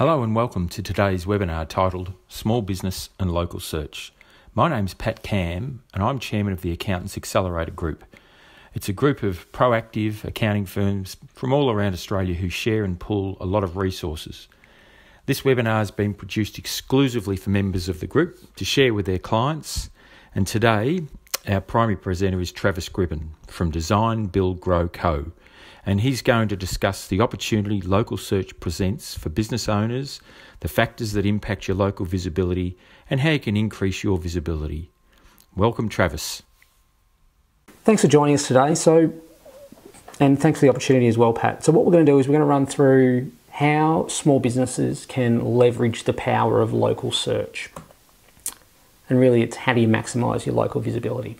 Hello and welcome to today's webinar titled Small Business and Local Search. My name's Pat Cam and I'm Chairman of the Accountants Accelerator Group. It's a group of proactive accounting firms from all around Australia who share and pool a lot of resources. This webinar has been produced exclusively for members of the group to share with their clients, and today our primary presenter is Travis Gribben from Design Build Grow Co. And he's going to discuss the opportunity local search presents for business owners, the factors that impact your local visibility, and how you can increase your visibility. Welcome, Travis. Thanks for joining us today. And thanks for the opportunity as well, Pat. So what we're going to do is we're going to run through how small businesses can leverage the power of local search. And really, it's how do you maximise your local visibility.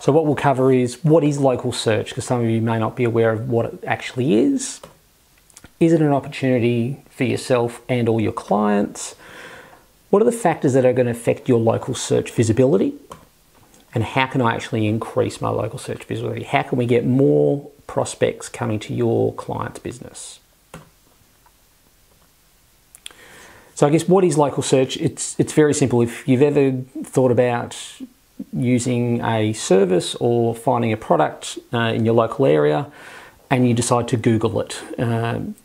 So what we'll cover is what is local search, because some of you may not be aware of what it actually is. Is it an opportunity for yourself and all your clients? What are the factors that are going to affect your local search visibility? And how can I actually increase my local search visibility? How can we get more prospects coming to your client's business? So I guess what is local search? It's very simple. If you've ever thought about using a service or finding a product in your local area and you decide to Google it.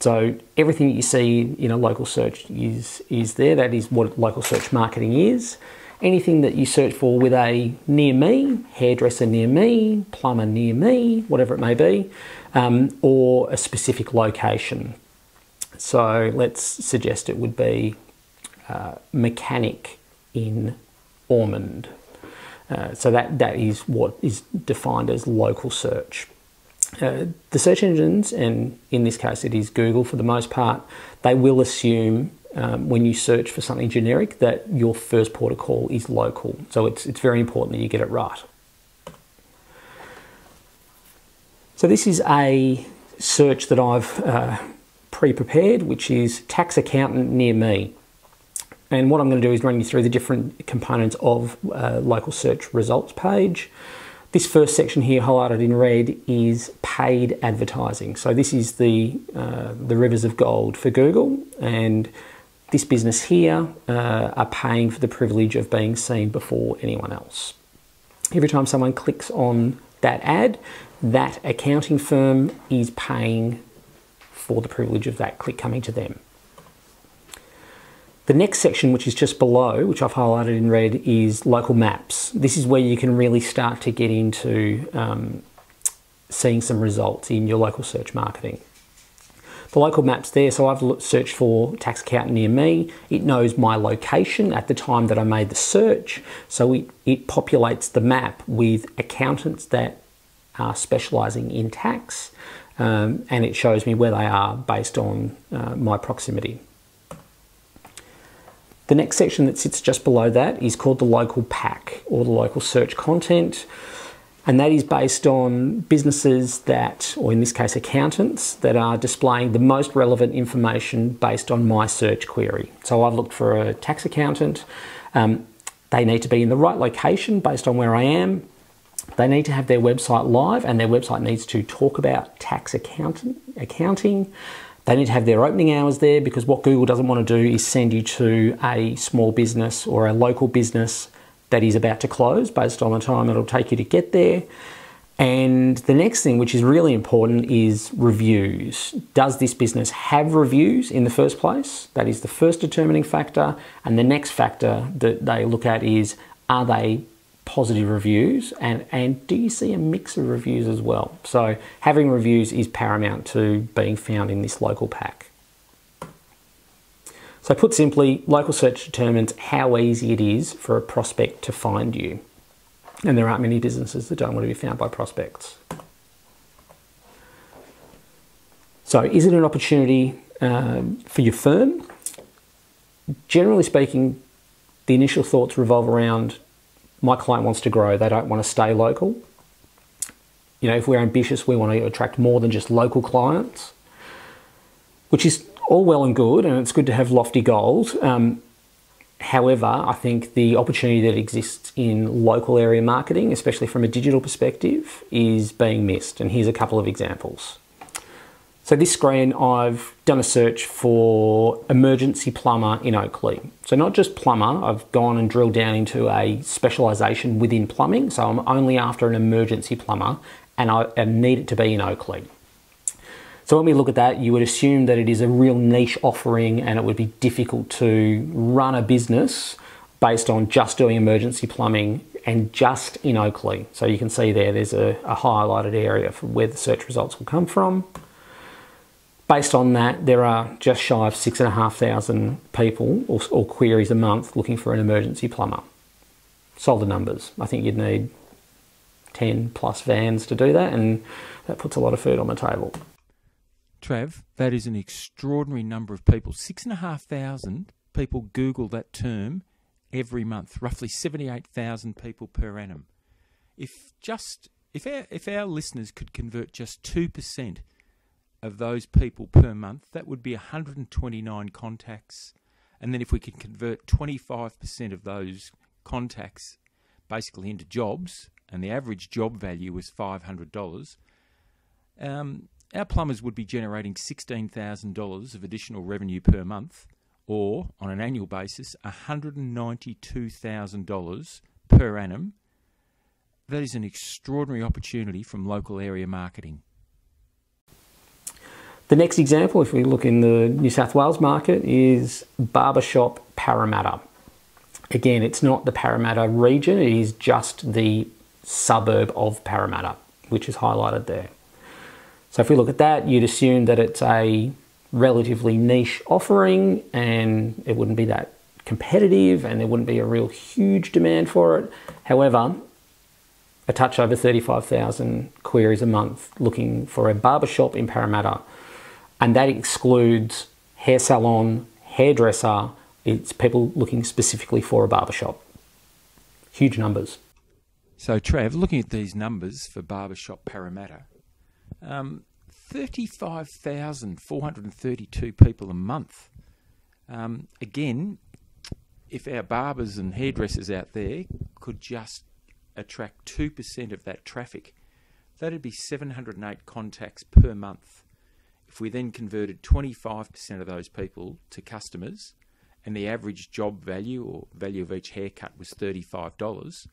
So everything that you see in a local search is there. That is what local search marketing is. Anything that you search for with a near me, hairdresser near me, plumber near me, whatever it may be, or a specific location. So let's suggest it would be mechanic in Ormond. So that is what is defined as local search. The search engines, and in this case it is Google for the most part, they will assume when you search for something generic that your first port of call is local. So it's very important that you get it right. So this is a search that I've pre-prepared, which is tax accountant near me. And what I'm going to do is run you through the different components of a local search results page. This first section here highlighted in red is paid advertising. So this is the rivers of gold for Google, and this business here are paying for the privilege of being seen before anyone else. Every time someone clicks on that ad, that accounting firm is paying for the privilege of that click coming to them. The next section, which is just below, which I've highlighted in red, is local maps. This is where you can really start to get into seeing some results in your local search marketing. The local maps there, so I've searched for tax accountant near me. It knows my location at the time that I made the search. So it populates the map with accountants that are specialising in tax, and it shows me where they are based on my proximity. The next section that sits just below that is called the local pack, or the local search content, and that is based on businesses that, or in this case accountants, that are displaying the most relevant information based on my search query. So I've looked for a tax accountant. They need to be in the right location based on where I am. They need to have their website live, and their website needs to talk about tax accounting. They need to have their opening hours there, because what Google doesn't want to do is send you to a small business or a local business that is about to close based on the time it'll take you to get there. And the next thing, which is really important, is reviews. Does this business have reviews in the first place? That is the first determining factor. And the next factor that they look at is, are they positive reviews, and do you see a mix of reviews as well? So having reviews is paramount to being found in this local pack. So put simply, local search determines how easy it is for a prospect to find you. And there aren't many businesses that don't want to be found by prospects. So is it an opportunity for your firm? Generally speaking, the initial thoughts revolve around, my client wants to grow, they don't want to stay local. You know, if we're ambitious, we want to attract more than just local clients, which is all well and good, and it's good to have lofty goals. However, I think the opportunity that exists in local area marketing, especially from a digital perspective, is being missed. And here's a couple of examples. So this screen, I've done a search for emergency plumber in Oakleigh. So not just plumber, I've gone and drilled down into a specialisation within plumbing. So I'm only after an emergency plumber and I need it to be in Oakleigh. So when we look at that, you would assume that it is a real niche offering and it would be difficult to run a business based on just doing emergency plumbing and just in Oakleigh. So you can see there's a highlighted area for where the search results will come from. Based on that, there are just shy of 6,500 people or queries a month looking for an emergency plumber. Solid numbers. I think you'd need 10 plus vans to do that, and that puts a lot of food on the table. Trav, that is an extraordinary number of people. 6,500 people Google that term every month, roughly 78,000 people per annum. If our listeners could convert just 2% of those people per month, that would be 129 contacts. And then if we could convert 25% of those contacts basically into jobs, and the average job value was $500, our plumbers would be generating $16,000 of additional revenue per month, or on an annual basis, $192,000 per annum. That is an extraordinary opportunity from local area marketing. The next example, if we look in the New South Wales market, is Barbershop Parramatta. Again, it's not the Parramatta region, it is just the suburb of Parramatta, which is highlighted there. So if we look at that, you'd assume that it's a relatively niche offering and it wouldn't be that competitive and there wouldn't be a real huge demand for it. However, a touch over 35,000 queries a month looking for a barbershop in Parramatta. And that excludes hair salon, hairdresser. It's people looking specifically for a barbershop. Huge numbers. So Trav, looking at these numbers for Barbershop Parramatta, 35,432 people a month. Again, if our barbers and hairdressers out there could just attract 2% of that traffic, that'd be 708 contacts per month. If we then converted 25% of those people to customers and the average job value or value of each haircut was $35,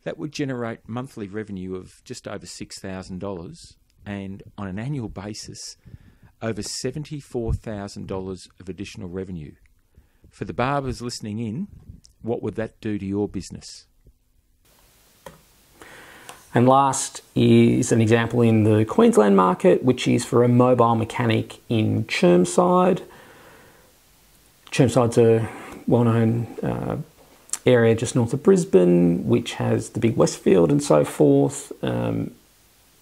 that would generate monthly revenue of just over $6,000 and on an annual basis over $74,000 of additional revenue. For the barbers listening in, what would that do to your business? And last is an example in the Queensland market, which is for a mobile mechanic in Chermside. Chermside's a well-known area just north of Brisbane, which has the big Westfield and so forth. And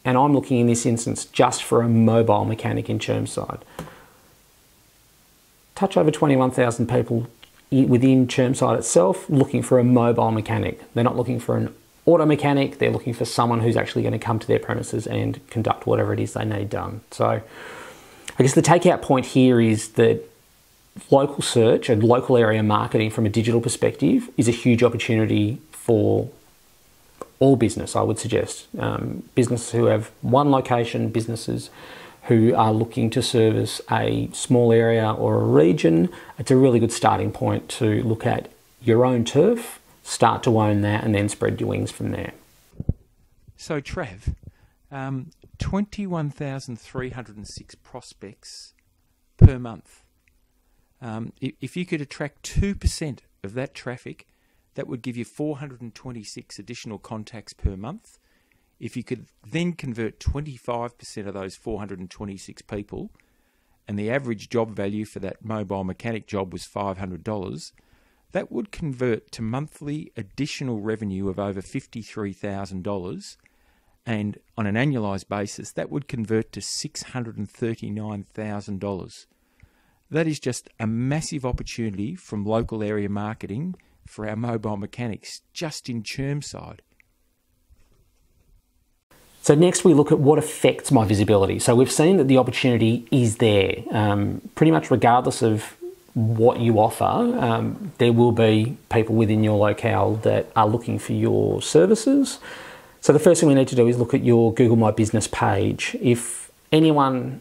I'm looking in this instance just for a mobile mechanic in Chermside. Touch over 21,000 people within Chermside itself looking for a mobile mechanic. They're not looking for an auto mechanic, they're looking for someone who's actually going to come to their premises and conduct whatever it is they need done. So I guess the takeout point here is that local search and local area marketing from a digital perspective is a huge opportunity for all business, I would suggest. Businesses who have one location, businesses who are looking to service a small area or a region. It's a really good starting point to look at your own turf, start to own that, and then spread your wings from there. So Trav, 21,306 prospects per month. If you could attract 2% of that traffic, that would give you 426 additional contacts per month. If you could then convert 25% of those 426 people, and the average job value for that mobile mechanic job was $500, that would convert to monthly additional revenue of over $53,000, and on an annualised basis, that would convert to $639,000. That is just a massive opportunity from local area marketing for our mobile mechanics just in Chermside. So next we look at what affects my visibility. So we've seen that the opportunity is there. Pretty much regardless of what you offer, there will be people within your locale that are looking for your services. So the first thing we need to do is look at your Google My Business page. If anyone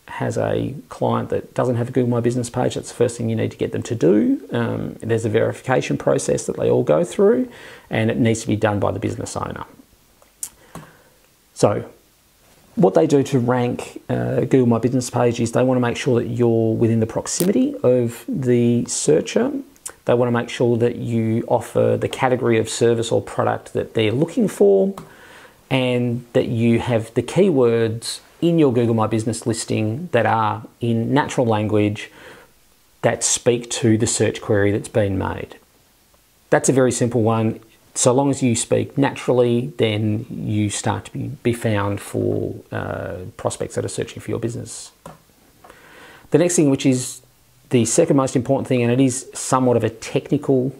has a client that doesn't have a Google My Business page, that's the first thing you need to get them to do. There's a verification process that they all go through, and it needs to be done by the business owner. So what they do to rank Google My Business page is they want to make sure that you're within the proximity of the searcher. They want to make sure that you offer the category of service or product that they're looking for, and that you have the keywords in your Google My Business listing that are in natural language that speak to the search query that's been made. That's a very simple one. So long as you speak naturally, then you start to be found for prospects that are searching for your business. The next thing, which is the second most important thing, and it is somewhat of a technical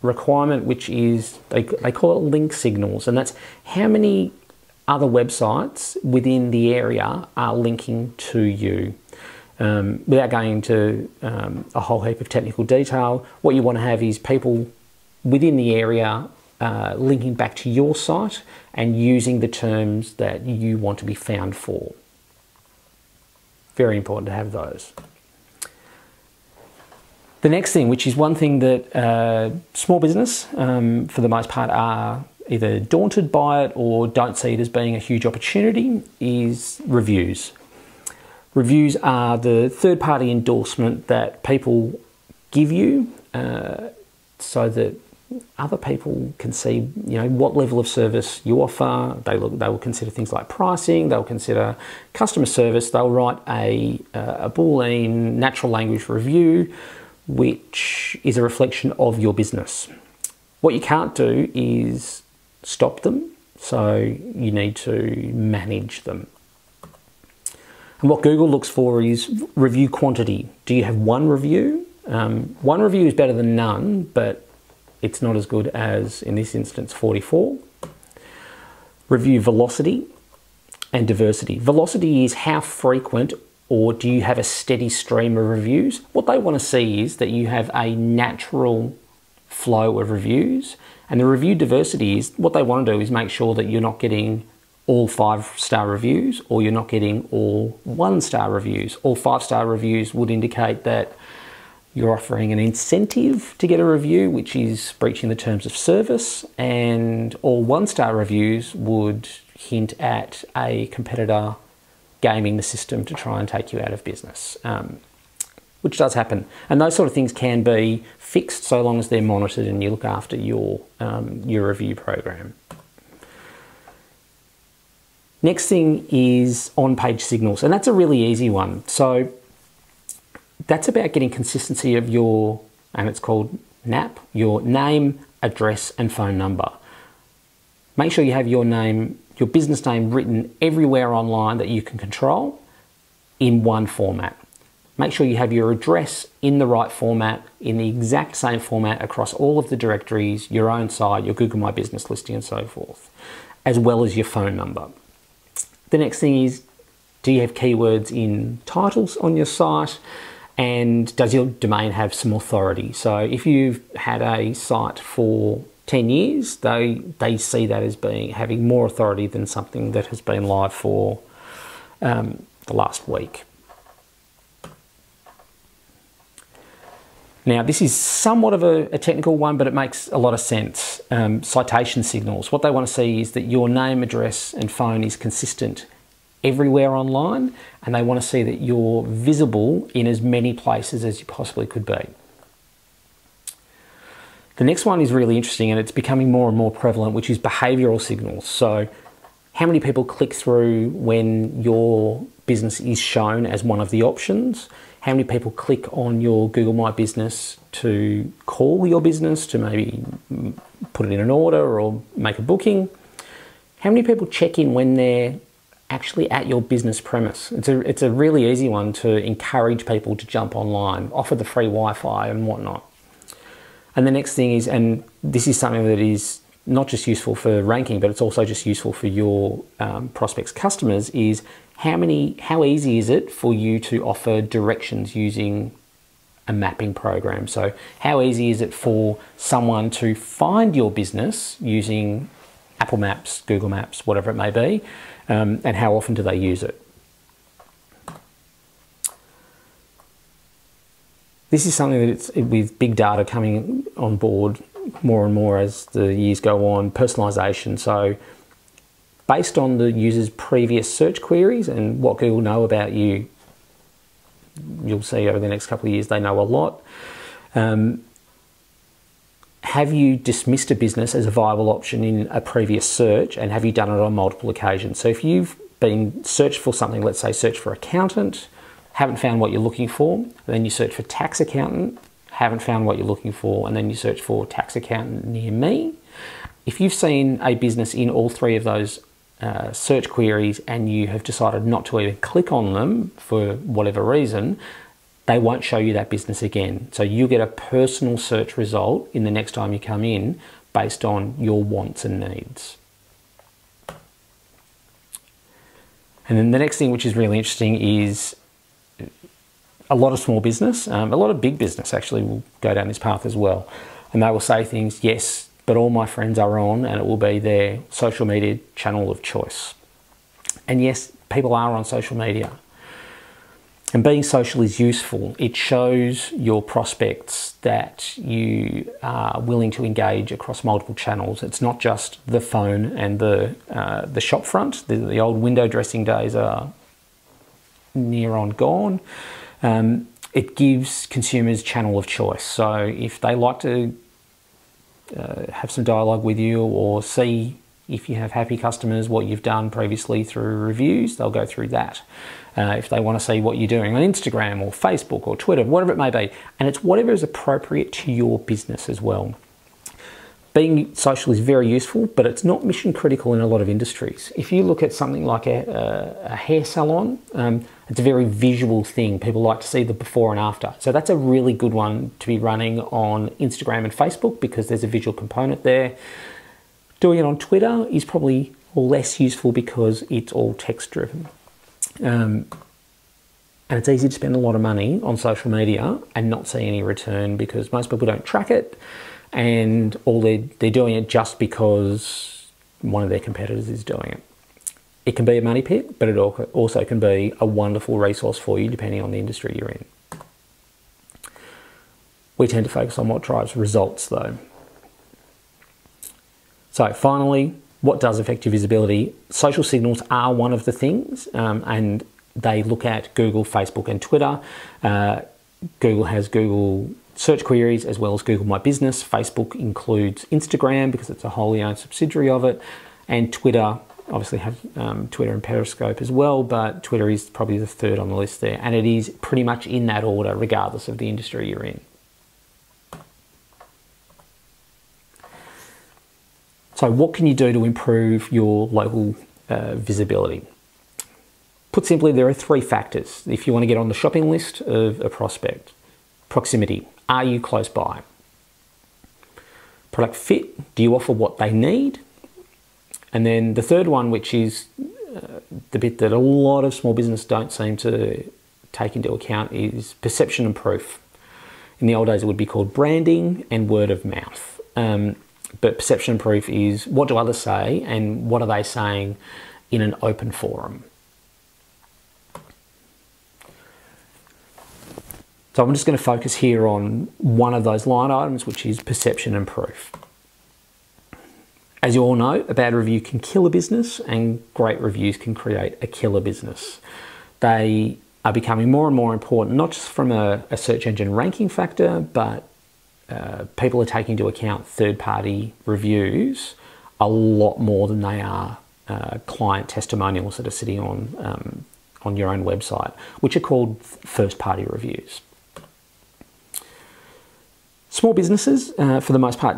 requirement, which is, they call it link signals, and that's how many other websites within the area are linking to you. Without going into a whole heap of technical detail, what you want to have is people within the area linking back to your site and using the terms that you want to be found for. Very important to have those. The next thing, which is one thing that small business, for the most part, are either daunted by it or don't see it as being a huge opportunity, is reviews. Reviews are the third-party endorsement that people give you so that other people can see, what level of service you offer. They will consider things like pricing. They'll consider customer service. They'll write a Boolean natural language review, which is a reflection of your business. What you can't do is stop them, so you need to manage them. And what Google looks for is review quantity. Do you have one review? One review is better than none, but it's not as good as, in this instance, 44. Review velocity and diversity. Velocity is how frequent, or do you have a steady stream of reviews? What they want to see is that you have a natural flow of reviews. And the review diversity is, what they want to do is make sure that you're not getting all 5-star reviews, or you're not getting all 1-star reviews. All 5-star reviews would indicate that you're offering an incentive to get a review, which is breaching the terms of service, and all 1-star reviews would hint at a competitor gaming the system to try and take you out of business, which does happen. And those sort of things can be fixed so long as they're monitored and you look after your review program. Next thing is on-page signals, and that's a really easy one. So that's about getting consistency of your, and it's called NAP, your name, address, and phone number. Make sure you have your name, your business name, written everywhere online that you can control in one format. Make sure you have your address in the right format, in the exact same format across all of the directories, your own site, your Google My Business listing, and so forth, as well as your phone number. The next thing is, do you have keywords in titles on your site? And does your domain have some authority? So if you've had a site for 10 years, they see that as having more authority than something that has been live for the last week. Now, this is somewhat of a technical one, but it makes a lot of sense. Citation signals. What they want to see is that your name, address, and phone is consistent everywhere online, and they want to see that you're visible in as many places as you possibly could be. The next one is really interesting, and it's becoming more and more prevalent, which is behavioural signals. So how many people click through when your business is shown as one of the options? How many people click on your Google My Business to call your business, to maybe put it in an order or make a booking? How many people check in when they're actually at your business premise? It's a really easy one to encourage people to jump online, offer the free Wi-Fi and whatnot. And the next thing is, and this is something that is not just useful for ranking, but it's also just useful for your prospects' customers, is how easy is it for you to offer directions using a mapping program? So how easy is it for someone to find your business using Apple Maps, Google Maps, whatever it may be, and how often do they use it? This is something that it's with big data coming on board more and more as the years go on, personalisation. So based on the user's previous search queries and what Google know about you, you'll see over the next couple of years they know a lot. Have you dismissed a business as a viable option in a previous search, and have you done it on multiple occasions? So if you've been searched for something, let's say search for accountant, haven't found what you're looking for, then you search for tax accountant, haven't found what you're looking for, and then you search for tax accountant near me. If you've seen a business in all three of those search queries and you have decided not to even click on them for whatever reason, they won't show you that business again. So you get a personal search result in the next time you come in based on your wants and needs. And then the next thing, which is really interesting, is a lot of small business, a lot of big business actually will go down this path as well. And they will say things, yes, but all my friends are on, and it will be their social media channel of choice. And yes, people are on social media. And being social is useful. It shows your prospects that you are willing to engage across multiple channels. It's not just the phone and the shop front. The old window dressing days are near on gone. It gives consumers channel of choice. So if they like to have some dialogue with you or see if you have happy customers, what you've done previously through reviews, they'll go through that. If they want to see what you're doing on Instagram or Facebook or Twitter, whatever it may be. And it's whatever is appropriate to your business as well. Being social is very useful, but it's not mission critical in a lot of industries. If you look at something like a hair salon, it's a very visual thing. People like to see the before and after. So that's a really good one to be running on Instagram and Facebook because there's a visual component there. Doing it on Twitter is probably less useful because it's all text driven. And it's easy to spend a lot of money on social media and not see any return because most people don't track it, and they're doing it just because one of their competitors is doing it. It can be a money pit, but it also can be a wonderful resource for you depending on the industry you're in. We tend to focus on what drives results though. So finally, what does affect your visibility? Social signals are one of the things, and they look at Google, Facebook, and Twitter. Google has Google search queries as well as Google My Business. Facebook includes Instagram because it's a wholly owned subsidiary of it, and Twitter obviously have Twitter and Periscope as well, but Twitter is probably the third on the list there, and it is pretty much in that order regardless of the industry you're in. So what can you do to improve your local visibility? Put simply, there are three factors if you want to get on the shopping list of a prospect. Proximity. Are you close by? Product fit. Do you offer what they need? And then the third one, which is the bit that a lot of small business don't seem to take into account, is perception and proof. In the old days, it would be called branding and word of mouth. But perception and proof is what do others say and what are they saying in an open forum. So I'm just going to focus here on one of those line items, which is perception and proof. As you all know, a bad review can kill a business and great reviews can create a killer business. They are becoming more and more important, not just from a search engine ranking factor, but people are taking into account third-party reviews a lot more than they are client testimonials that are sitting on your own website, which are called first-party reviews. Small businesses, for the most part,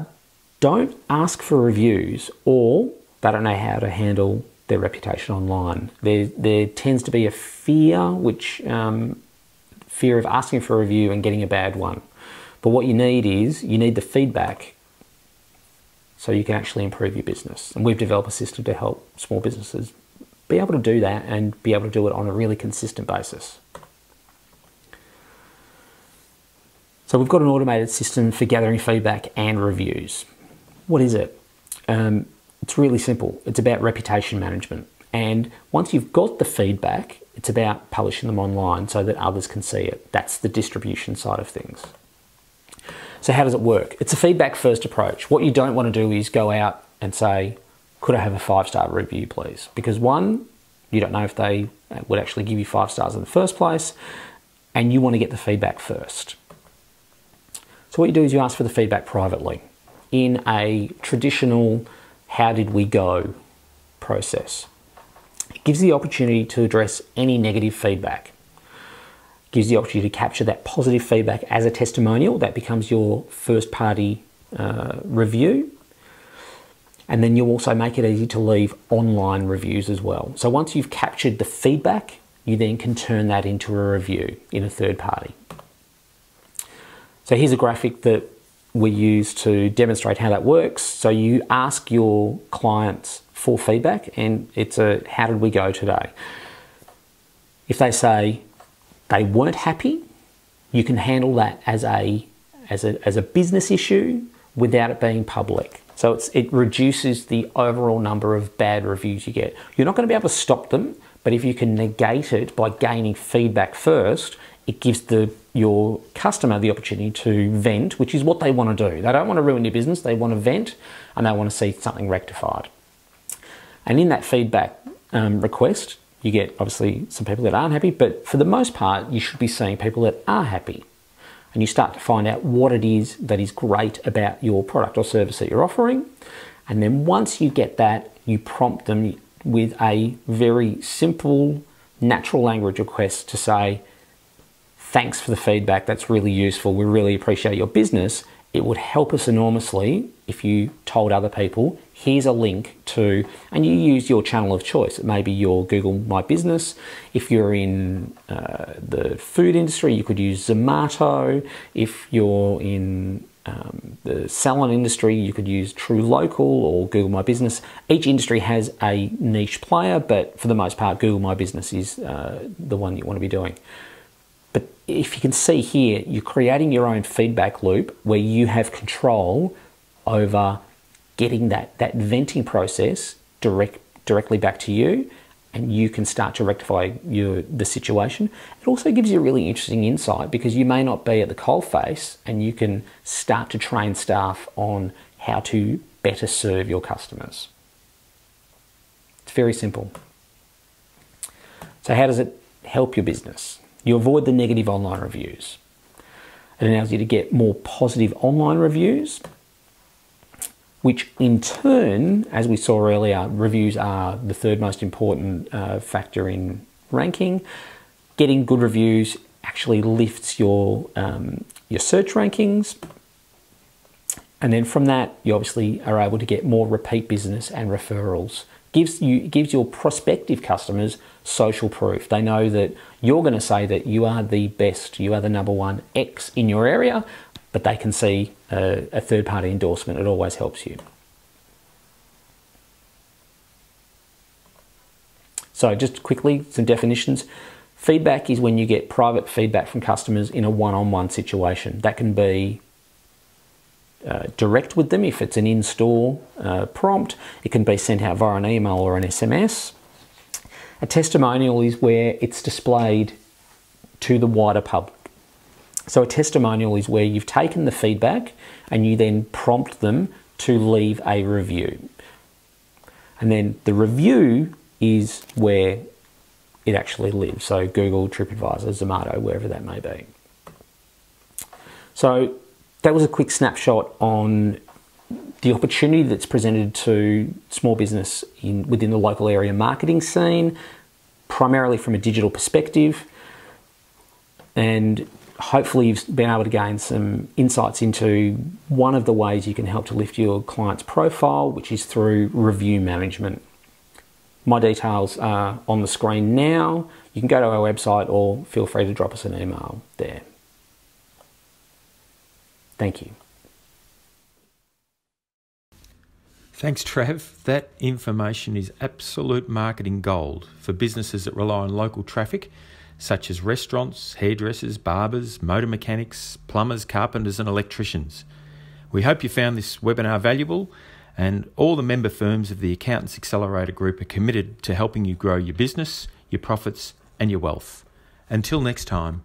don't ask for reviews, or they don't know how to handle their reputation online. There tends to be a fear of asking for a review and getting a bad one. But what you need is, you need the feedback so you can actually improve your business. And we've developed a system to help small businesses be able to do that and be able to do it on a really consistent basis. So we've got an automated system for gathering feedback and reviews. What is it? It's really simple. It's about reputation management. And once you've got the feedback, it's about publishing them online so that others can see it. That's the distribution side of things. So how does it work? It's a feedback first approach. What you don't want to do is go out and say, could I have a 5-star review, please? Because one, you don't know if they would actually give you 5 stars in the first place, and you want to get the feedback first. So what you do is you ask for the feedback privately in a traditional how did we go process. It gives the opportunity to address any negative feedback. It gives the opportunity to capture that positive feedback as a testimonial. That becomes your first party review. And then you'll also make it easy to leave online reviews as well. So once you've captured the feedback, you then can turn that into a review in a third party. So here's a graphic that we use to demonstrate how that works. So you ask your clients for feedback, and it's a how did we go today? If they say they weren't happy, you can handle that as a business issue without it being public. So it reduces the overall number of bad reviews you get. You're not going to be able to stop them, but if you can negate it by gaining feedback first, it gives your customer the opportunity to vent, which is what they want to do. They don't want to ruin your business, they want to vent and they want to see something rectified. And in that feedback request, you get obviously some people that aren't happy, but for the most part, you should be seeing people that are happy. And you start to find out what it is that is great about your product or service that you're offering. And then once you get that, you prompt them with a very simple, natural language request to say, thanks for the feedback, that's really useful, we really appreciate your business. It would help us enormously if you told other people, here's a link to, and you use your channel of choice. It may be your Google My Business. If you're in the food industry, you could use Zomato. If you're in the salon industry, you could use True Local or Google My Business. Each industry has a niche player, but for the most part, Google My Business is the one you want to be doing. But if you can see here, you're creating your own feedback loop where you have control over getting that venting process directly back to you, and you can start to rectify the situation. It also gives you a really interesting insight because you may not be at the coalface, and you can start to train staff on how to better serve your customers. It's very simple. So how does it help your business? You avoid the negative online reviews. It allows you to get more positive online reviews, which in turn, as we saw earlier, reviews are the third most important factor in ranking. Getting good reviews actually lifts your search rankings. And then from that, you obviously are able to get more repeat business and referrals. Gives your prospective customers social proof. They know that you're going to say that you are the best, you are the number one X in your area, but they can see a third-party endorsement. It always helps you. So just quickly, some definitions. Feedback is when you get private feedback from customers in a one-on-one situation. That can be direct with them if it's an in-store prompt. It can be sent out via an email or an SMS. A testimonial is where it's displayed to the wider public. So a testimonial is where you've taken the feedback and you then prompt them to leave a review. And then the review is where it actually lives. So Google, TripAdvisor, Zomato, wherever that may be. So that was a quick snapshot on the opportunity that's presented to small business within the local area marketing scene, primarily from a digital perspective. And hopefully you've been able to gain some insights into one of the ways you can help to lift your client's profile, which is through review management. My details are on the screen now. You can go to our website or feel free to drop us an email there. Thank you. Thanks, Trav. That information is absolute marketing gold for businesses that rely on local traffic, such as restaurants, hairdressers, barbers, motor mechanics, plumbers, carpenters and electricians. We hope you found this webinar valuable, And all the member firms of the Accountants Accelerator Group are committed to helping you grow your business, your profits, and your wealth. Until next time,